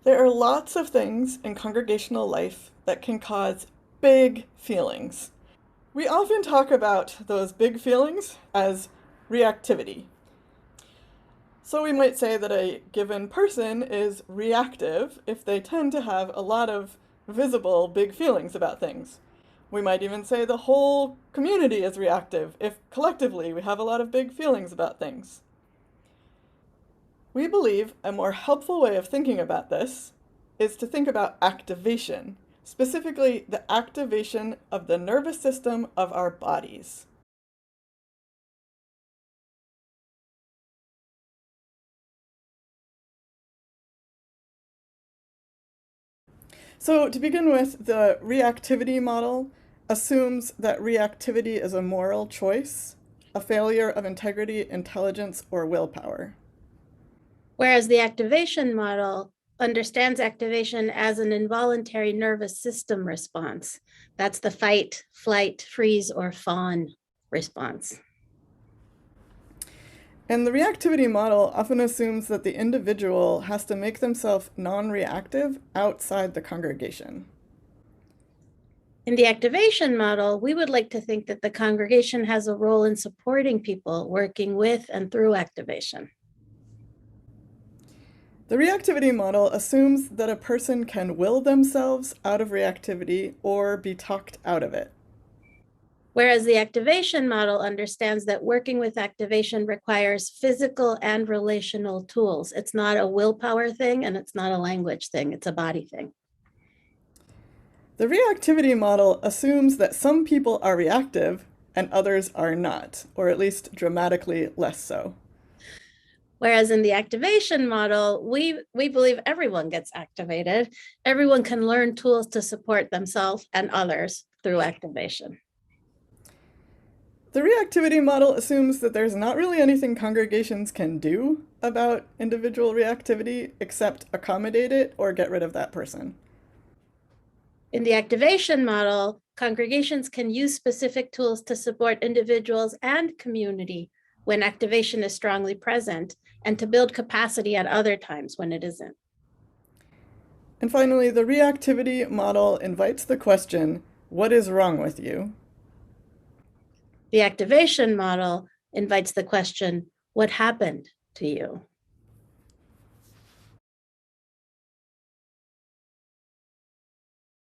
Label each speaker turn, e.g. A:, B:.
A: There are lots of things in congregational life that can cause big feelings. We often talk about those big feelings as reactivity. So we might say that a given person is reactive if they tend to have a lot of visible big feelings about things. We might even say the whole community is reactive if collectively we have a lot of big feelings about things. We believe a more helpful way of thinking about this is to think about activation, specifically the activation of the nervous system of our bodies. So, to begin with, the reactivity model assumes that reactivity is a moral choice, a failure of integrity, intelligence, or willpower.
B: Whereas the activation model understands activation as an involuntary nervous system response. That's the fight, flight, freeze, or fawn response.
A: And the reactivity model often assumes that the individual has to make themselves non reactive outside the congregation.
B: In the activation model, we would like to think that the congregation has a role in supporting people working with and through activation.
A: The reactivity model assumes that a person can will themselves out of reactivity or be talked out of it.
B: Whereas the activation model understands that working with activation requires physical and relational tools. It's not a willpower thing and it's not a language thing, it's a body thing.
A: The reactivity model assumes that some people are reactive and others are not, or at least dramatically less so.
B: Whereas in the activation model, we believe everyone gets activated. Everyone can learn tools to support themselves and others through activation.
A: The reactivity model assumes that there's not really anything congregations can do about individual reactivity except accommodate it or get rid of that person.
B: In the activation model, congregations can use specific tools to support individuals and community when activation is strongly present, and to build capacity at other times when it isn't.
A: And finally, the reactivity model invites the question, what is wrong with you?
B: The activation model invites the question, what happened to you?